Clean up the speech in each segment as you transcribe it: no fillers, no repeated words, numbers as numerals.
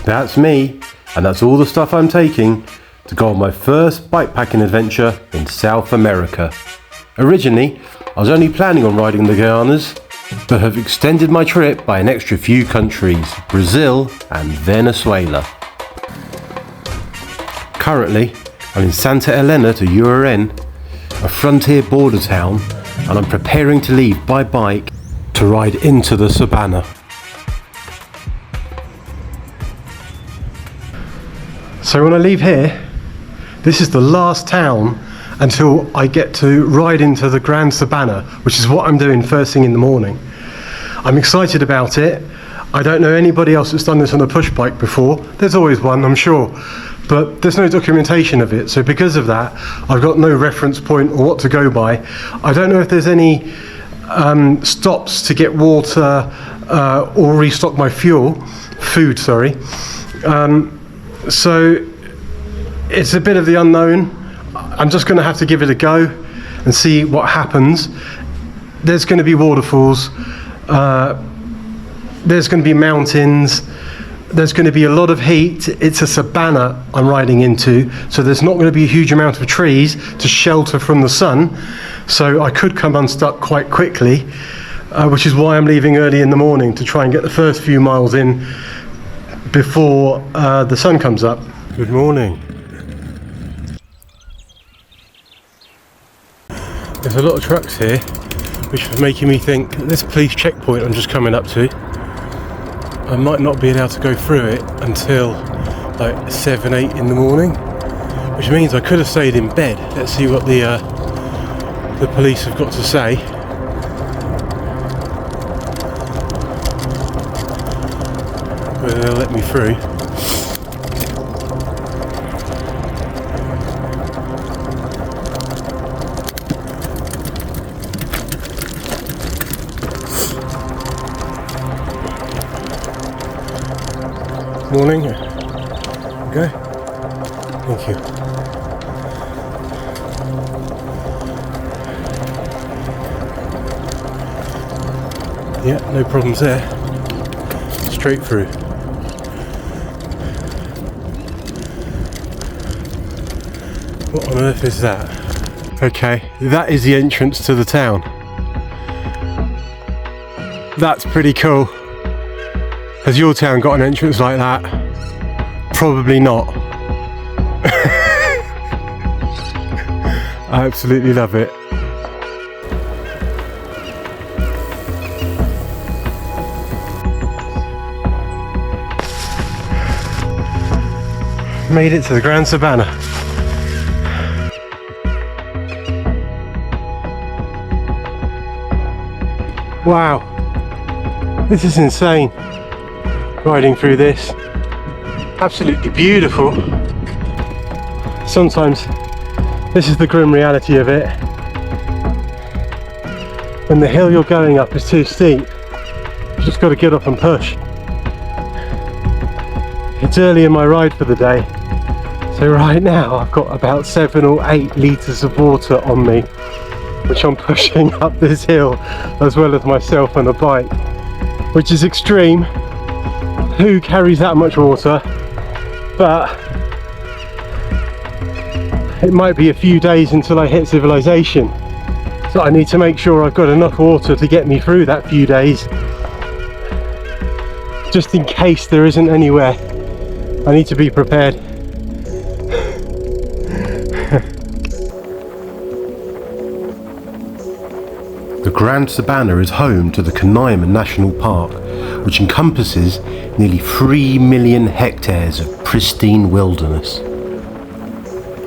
That's me, and that's all the stuff I'm taking to go on my first bikepacking adventure in South America. Originally, I was only planning on riding the Llanos, but have extended my trip by an extra few countries, Brazil and Venezuela. Currently, I'm in Santa Elena to Uraren, a frontier border town, and I'm preparing to leave by bike to ride into the savanna. So when I leave here, this is the last town until I get to ride into the Gran Sabana, which is what I'm doing first thing in the morning. I'm excited about it. I don't know anybody else that's done this on a push bike before. There's always one, I'm sure, but there's no documentation of it. So because of that, I've got no reference point or what to go by. I don't know if there's any stops to get water or restock my food. So it's a bit of the unknown. I'm just going to have to give it a go and see what happens. There's going to be waterfalls, there's going to be mountains, there's going to be a lot of heat. It's a savanna I'm riding into, so there's not going to be a huge amount of trees to shelter from the sun, so I could come unstuck quite quickly, which is why I'm leaving early in the morning to try and get the first few miles in before the sun comes up. Good morning. There's a lot of trucks here, which is making me think that this police checkpoint I'm just coming up to, I might not be able to go through it until like 7, 8 in the morning, which means I could have stayed in bed. Let's see what the police have got to say. Whether they'll let me through. Morning. Okay. Thank you. Yeah, no problems there. Straight through. What on earth is that? Okay, that is the entrance to the town. That's pretty cool. Has your town got an entrance like that? Probably not. I absolutely love it. Made it to the Gran Sabana. Wow, this is insane. Riding through this, absolutely beautiful. Sometimes this is the grim reality of it. When the hill you're going up is too steep, you just got to get up and push. It's early in my ride for the day, so right now I've got about 7 or 8 litres of water on me, which I'm pushing up this hill as well as myself on a bike, which is extreme. Who carries that much water? But it might be a few days until I hit civilization, so I need to make sure I've got enough water to get me through that few days, just in case there isn't anywhere. I need to be prepared. The Gran Sabana is home to the Roraima National Park, which encompasses nearly 3 million hectares of pristine wilderness.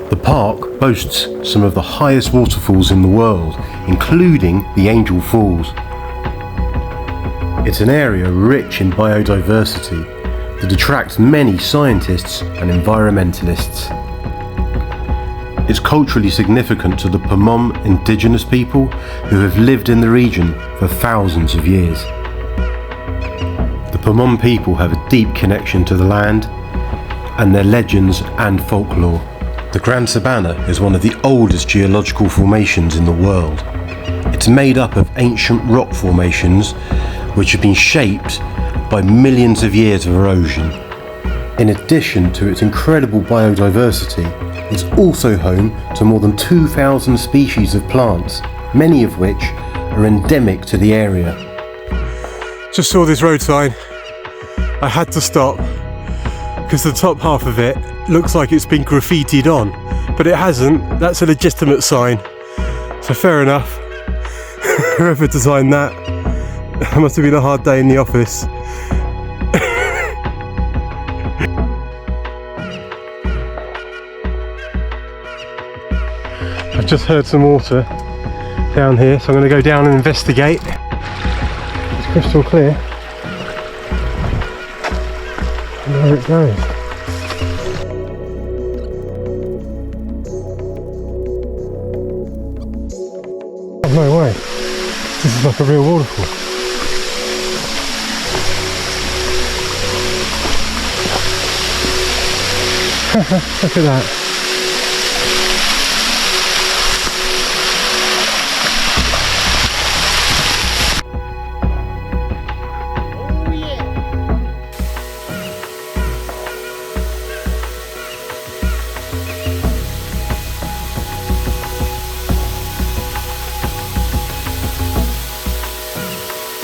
The park boasts some of the highest waterfalls in the world, including the Angel Falls. It's an area rich in biodiversity that attracts many scientists and environmentalists. It's culturally significant to the Pemón Indigenous people who have lived in the region for thousands of years. The Pemón people have a deep connection to the land and their legends and folklore. The Gran Sabana is one of the oldest geological formations in the world. It's made up of ancient rock formations which have been shaped by millions of years of erosion. In addition to its incredible biodiversity, it's also home to more than 2,000 species of plants, many of which are endemic to the area. Just saw this road sign. I had to stop because the top half of it looks like it's been graffitied on, but it hasn't. That's a legitimate sign, so fair enough. Whoever designed that, it must have been a hard day in the office. I've just heard some water down here, so I'm going to go down and investigate. It's crystal clear. And there it goes. Oh, no way. This is like a real waterfall. Look at that.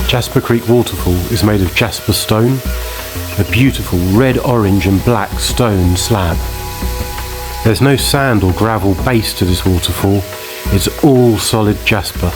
Jasper Creek waterfall is made of jasper stone, a beautiful red, orange and black stone slab. There's no sand or gravel base to this waterfall, it's all solid jasper.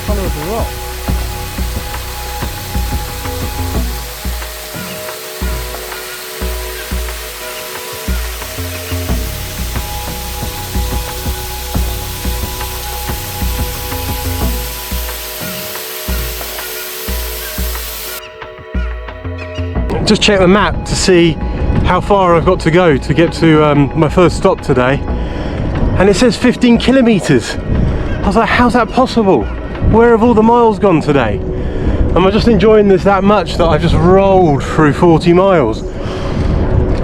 Colour of the rock. Just check the map to see how far I've got to go to get to my first stop today, and it says 15 kilometers. I was like, how's that possible? Where have all the miles gone today? Am I just enjoying this that much that I've just rolled through 40 miles?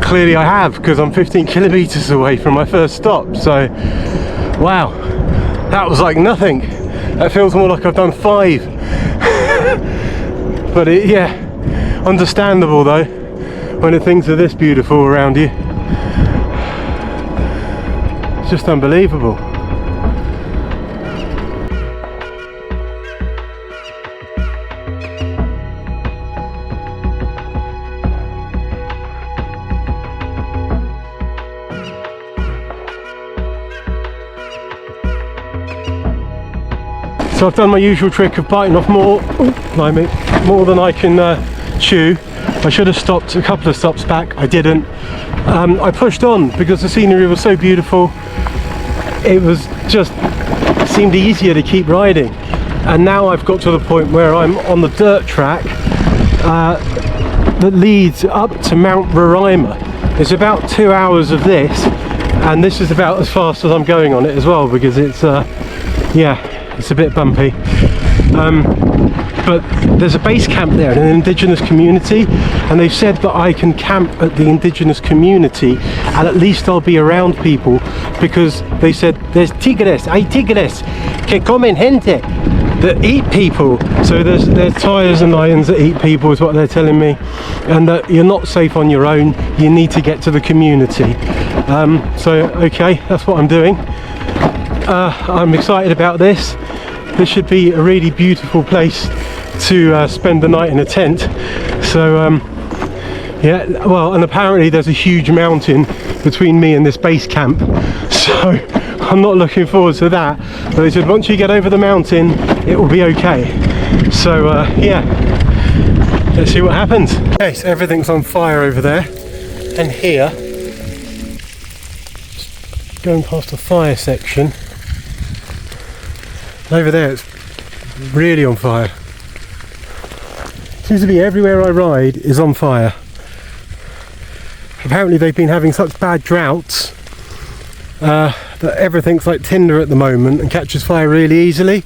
Clearly I have, because I'm 15 kilometers away from my first stop. So, wow, that was like nothing. That feels more like I've done 5. But yeah, understandable though, when things are this beautiful around you. It's just unbelievable. So I've done my usual trick of biting off more than I can chew. I should have stopped a couple of stops back, I didn't. I pushed on because the scenery was so beautiful. It was just seemed easier to keep riding. And now I've got to the point where I'm on the dirt track that leads up to Mount Roraima. It's about 2 hours of this, and this is about as fast as I'm going on it as well, because it's yeah, it's a bit bumpy. But there's a base camp there, an Indigenous community, and they've said that I can camp at the Indigenous community, and at least I'll be around people, because they said there's tigres, hay tigres que comen gente, that eat people. So there's tigers and lions that eat people is what they're telling me, and that you're not safe on your own, you need to get to the community. So okay, that's what I'm doing. I'm excited about this. This should be a really beautiful place to spend the night in a tent. So yeah, well, and apparently there's a huge mountain between me and this base camp, so I'm not looking forward to that. But they said once you get over the mountain it will be okay. So yeah, let's see what happens. Okay, so everything's on fire over there, and here, just going past the fire section, and over there it's really on fire. Seems to be everywhere I ride is on fire. Apparently they've been having such bad droughts that everything's like tinder at the moment and catches fire really easily.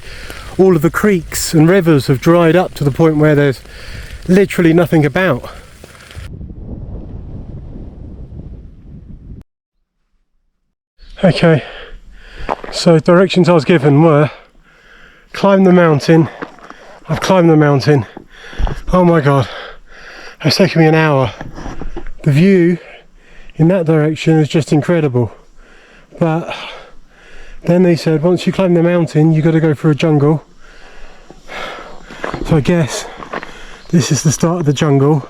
All of the creeks and rivers have dried up to the point where there's literally nothing about. Okay, so directions I was given were climb the mountain. I've climbed the mountain. Oh my god, it's taken me an hour. The view in that direction is just incredible, but then they said once you climb the mountain you got to go through a jungle, so I guess this is the start of the jungle,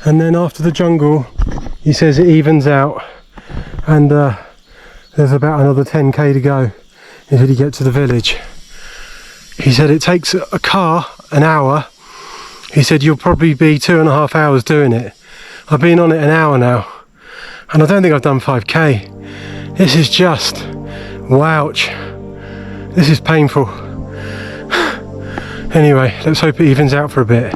and then after the jungle he says it evens out, and there's about another 10k to go until you get to the village. He said it takes a car an hour. He said you'll probably be 2.5 hours doing it. I've been on it an hour now and I don't think I've done 5k. This is just, wouch. This is painful. Anyway, let's hope it evens out for a bit.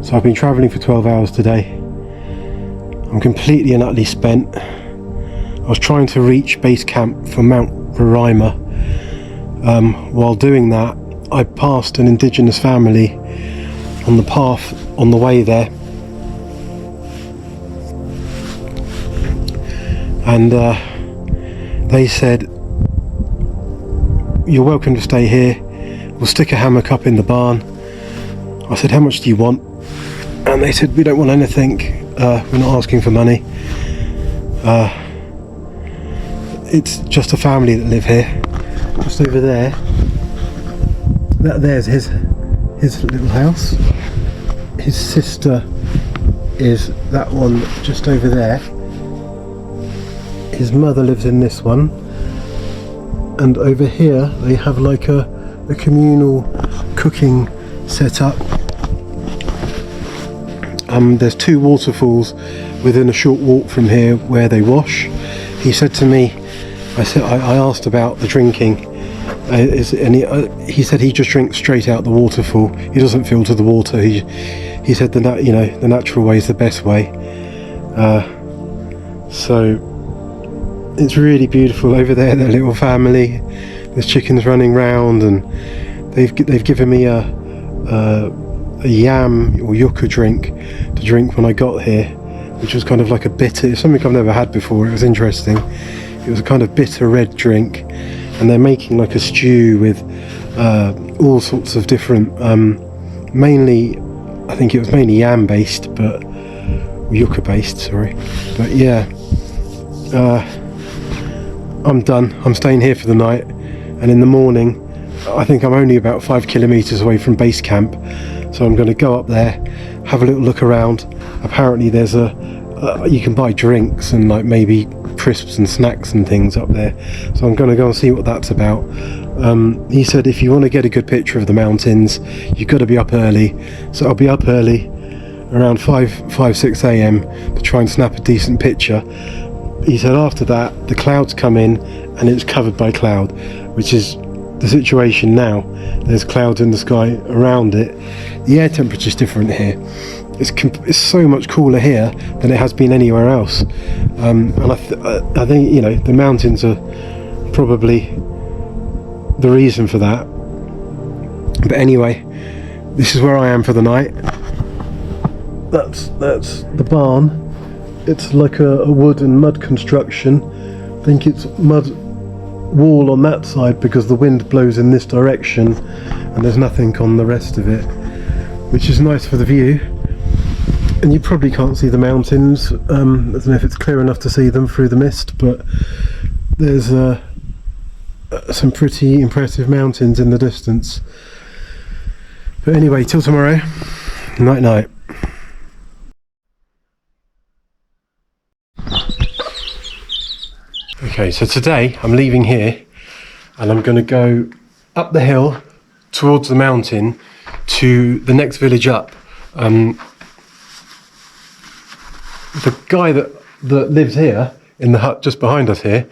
So I've been travelling for 12 hours today. I'm completely and utterly spent. I was trying to reach base camp for Mount Roraima. While doing that, I passed an Indigenous family on the path on the way there. And they said, you're welcome to stay here. We'll stick a hammock up in the barn. I said, how much do you want? And they said, we don't want anything, we're not asking for money. It's just a family that live here. Just over there. There's his little house. His sister is that one just over there. His mother lives in this one. And over here they have like a communal cooking set up. There's 2 waterfalls within a short walk from here where they wash. He said to me, I asked about the drinking, he said he just drinks straight out the waterfall. He doesn't filter the water. He said the natural way is the best way. So it's really beautiful over there. Their little family. There's chickens running round, and they've given me a yam or yucca drink to drink when I got here, which was kind of like a bitter, something I've never had before. It was interesting. It was a kind of bitter red drink, and they're making like a stew with all sorts of different, mainly, I think it was mainly yam based, but yucca based, sorry. But yeah, I'm done. I'm staying here for the night, and in the morning, I think I'm only about 5 kilometers away from base camp. So I'm going to go up there, have a little look around. Apparently there's you can buy drinks and like maybe crisps and snacks and things up there. So I'm going to go and see what that's about. He said if you want to get a good picture of the mountains, you've got to be up early. So I'll be up early, around 5-6 a.m. to try and snap a decent picture. He said after that, the clouds come in and it's covered by cloud, which is the situation now. There's clouds in the sky around it. The air temperature is different here. It's so much cooler here than it has been anywhere else. And I think the mountains are probably the reason for that. But anyway, this is where I am for the night. That's the barn. It's like a wood and mud construction. I think it's mud wall on that side because the wind blows in this direction and there's nothing on the rest of it, which is nice for the view. And you probably can't see the mountains. I don't know if it's clear enough to see them through the mist, but there's some pretty impressive mountains in the distance. But anyway, till tomorrow. Night night. Okay, so today I'm leaving here and I'm going to go up the hill towards the mountain to the next village up. The guy that lives here in the hut just behind us here,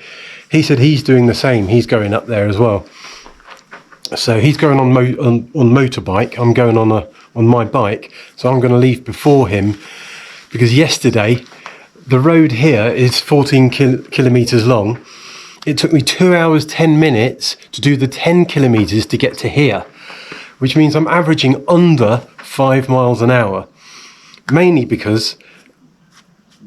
he said he's doing the same. He's going up there as well. So he's going on motorbike. I'm going on my bike. So I'm going to leave before him, because yesterday the road here is 14 kilometers long. It took me 2 hours 10 minutes to do the 10 kilometers to get to here, which means I'm averaging under 5 miles an hour, mainly because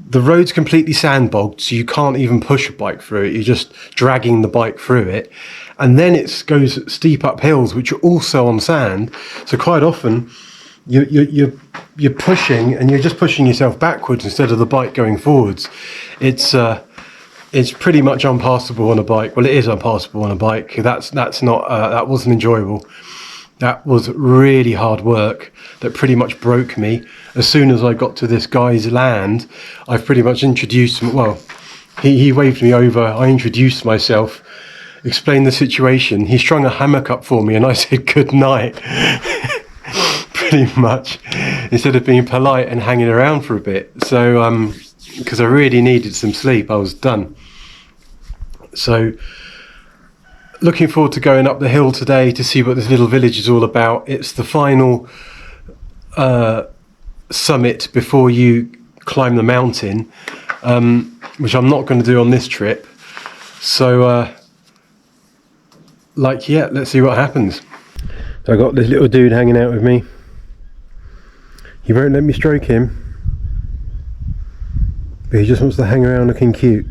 the road's completely sandbogged, so you can't even push a bike through it. You're just dragging the bike through it. And then it goes steep up hills, which are also on sand. So quite often you're pushing, and you're just pushing yourself backwards instead of the bike going forwards. It's pretty much unpassable on a bike. Well, it is unpassable on a bike. That wasn't enjoyable. That was really hard work that pretty much broke me. As soon as I got to this guy's land, I've pretty much introduced him. Well, he waved me over. I introduced myself, explained the situation. He strung a hammock up for me, and I said good night. Pretty much, instead of being polite and hanging around for a bit. So, because I really needed some sleep, I was done. So, looking forward to going up the hill today to see what this little village is all about. It's the final summit before you climb the mountain, which I'm not going to do on this trip. So, let's see what happens. So I got this little dude hanging out with me. He won't let me stroke him, but he just wants to hang around looking cute.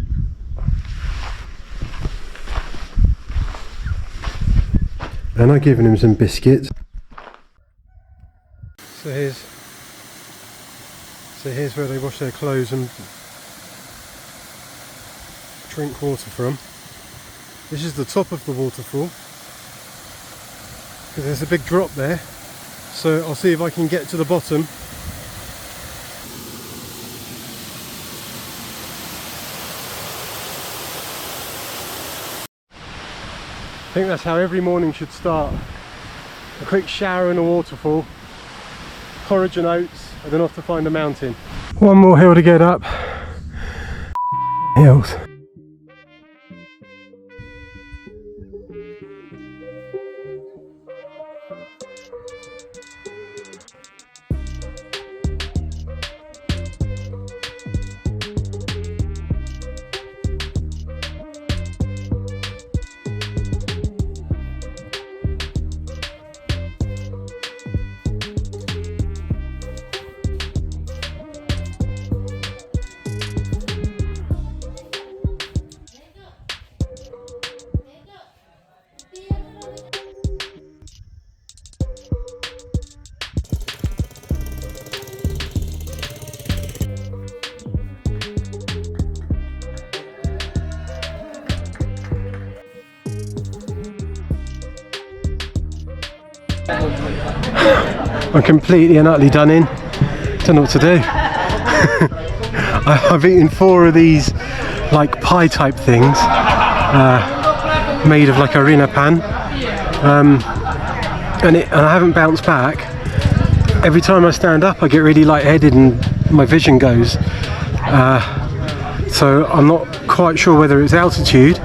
And I've given him some biscuits. So here's where they wash their clothes and drink water from. This is the top of the waterfall, because there's a big drop there. So I'll see if I can get to the bottom. I think that's how every morning should start. A quick shower in a waterfall, porridge and oats, and then off to find a mountain. One more hill to get up. Hills. I'm completely and utterly done in. Don't know what to do. I've eaten 4 of these like pie type things, made of like harina pan, and I haven't bounced back. Every time I stand up I get really lightheaded and my vision goes. So I'm not quite sure whether it's altitude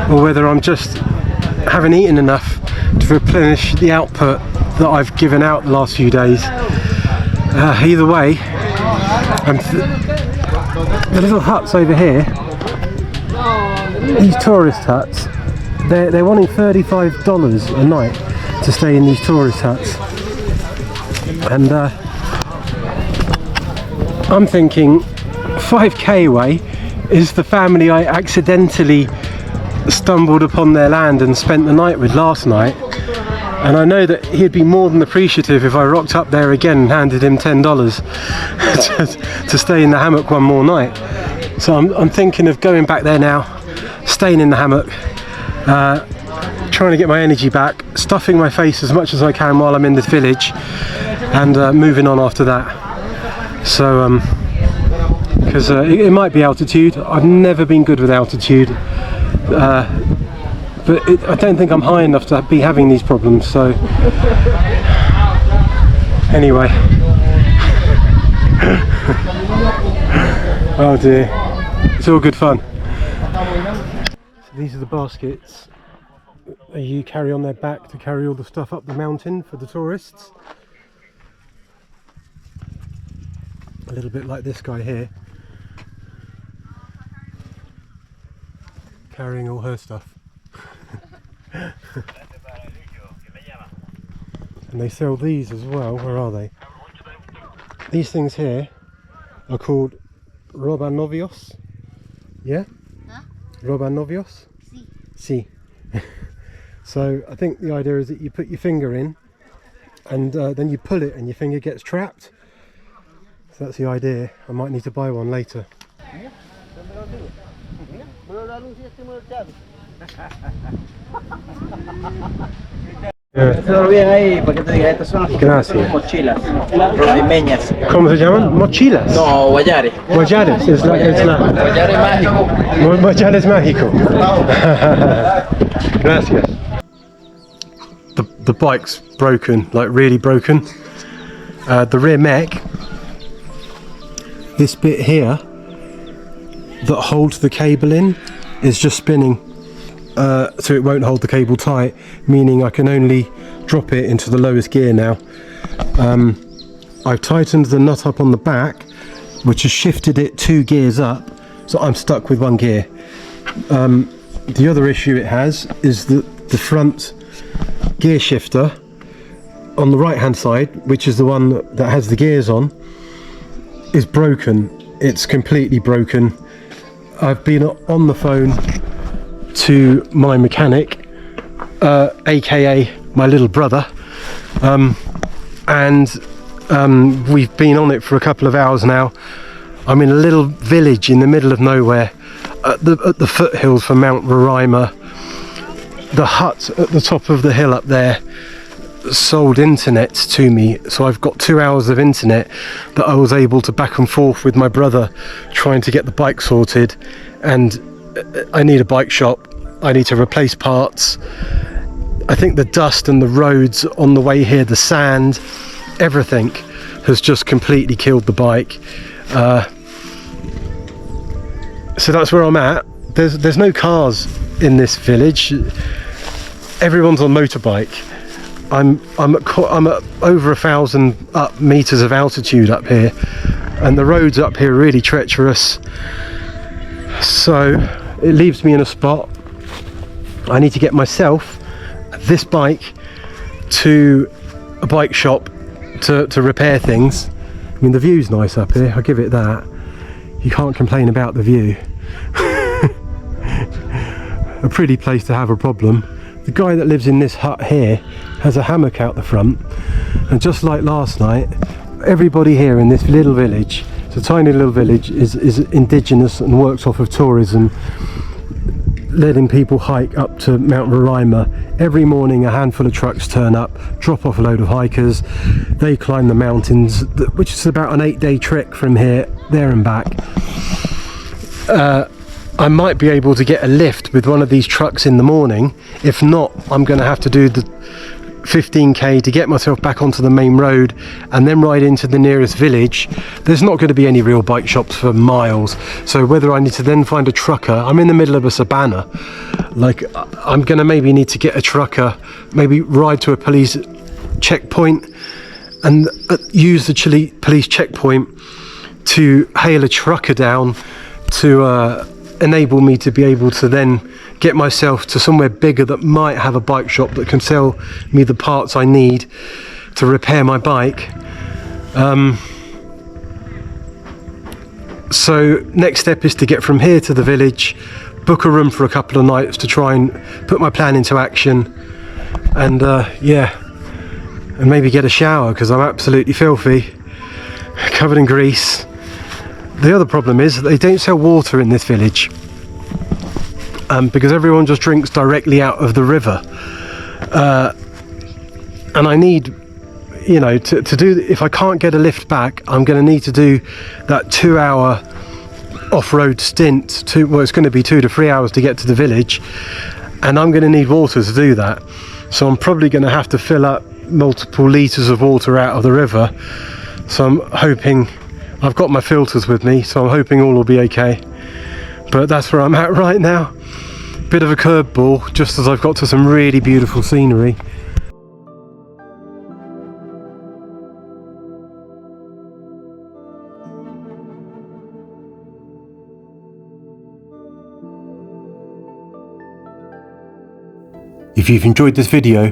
or whether I'm just haven't eaten enough to replenish the output that I've given out the last few days. Either way, the little huts over here, these tourist huts, they're wanting $35 a night to stay in these tourist huts, and I'm thinking 5k away is the family I accidentally stumbled upon their land and spent the night with last night. And I know that he'd be more than appreciative if I rocked up there again and handed him $10 to stay in the hammock one more night. So I'm thinking of going back there now, staying in the hammock, trying to get my energy back, stuffing my face as much as I can while I'm in this village, and moving on after that. So, because it might be altitude. I've never been good with altitude. But I don't think I'm high enough to be having these problems, so Anyway. Oh dear. It's all good fun. So these are the baskets that you carry on their back to carry all the stuff up the mountain for the tourists. A little bit like this guy here, carrying all her stuff. And they sell these as well. Where are they? These things here are called robanovios. Yeah? Huh? Robanovios? Si. So I think the idea is that you put your finger in and then you pull it and your finger gets trapped. So that's the idea. I might need to buy one later. Todo bien ahí, porque te diga, estas son las mochilas roraimeñas. ¿Cómo se llaman? ¿Mochilas? No, guayares. Guayares, es la... Guayares mágico. Guayares mágico. Gracias. The bike's broken, like really broken. The rear mech, this bit here that holds the cable in is just spinning. So it won't hold the cable tight, meaning I can only drop it into the lowest gear now. I've tightened the nut up on the back, which has shifted it 2 gears up, so I'm stuck with 1 gear. The other issue it has is that the front gear shifter on the right hand side, which is the one that has the gears on, is broken. It's completely broken. I've been on the phone to my mechanic, aka my little brother, and we've been on it for a couple of hours now. I'm in a little village in the middle of nowhere at the foothills for Mount Roraima. The hut at the top of the hill up there sold internet to me, so I've got 2 hours of internet that I was able to back and forth with my brother trying to get the bike sorted. And I need a bike shop, I need to replace parts. I think the dust and the roads on the way here, the sand, everything has just completely killed the bike. So that's where I'm at. There's no cars in this village. Everyone's on motorbike. I'm at over 1,000 meters of altitude up here, and the roads up here are really treacherous. So it leaves me in a spot. I need to get myself this bike to a bike shop to repair things. I mean, the view's nice up here, I'll give it that. You can't complain about the view. A pretty place to have a problem. The guy that lives in this hut here has a hammock out the front, and just like last night, everybody here in this little village, it's a tiny little village, is indigenous and works off of tourism, letting people hike up to Mount Roraima. Every morning a handful of trucks turn up, drop off a load of hikers, they climb the mountains, which is about an 8-day trek from here, there and back. I might be able to get a lift with one of these trucks in the morning. If not, I'm going to have to do the 15k to get myself back onto the main road and then ride into the nearest village. There's not going to be any real bike shops for miles, so whether I need to then find a trucker, I'm in the middle of a savanna, like I'm going to maybe need to get a trucker, maybe ride to a police checkpoint and use the police checkpoint to hail a trucker down to enable me to be able to then get myself to somewhere bigger that might have a bike shop that can sell me the parts I need to repair my bike. So next step is to get from here to the village, book a room for a couple of nights to try and put my plan into action, and yeah, and maybe get a shower because I'm absolutely filthy, covered in grease. The other problem is that they don't sell water in this village, because everyone just drinks directly out of the river, and I need, you know, to do, if I can't get a lift back, I'm going to need to do that 2-hour off-road stint well, it's going to be 2 to 3 hours to get to the village, and I'm going to need water to do that. So I'm probably going to have to fill up multiple litres of water out of the river, so I'm hoping, I've got my filters with me, so I'm hoping all will be okay. But that's where I'm at right now. Bit of a curveball, just as I've got to some really beautiful scenery. If you've enjoyed this video,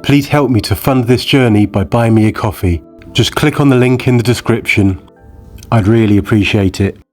please help me to fund this journey by buying me a coffee. Just click on the link in the description. I'd really appreciate it.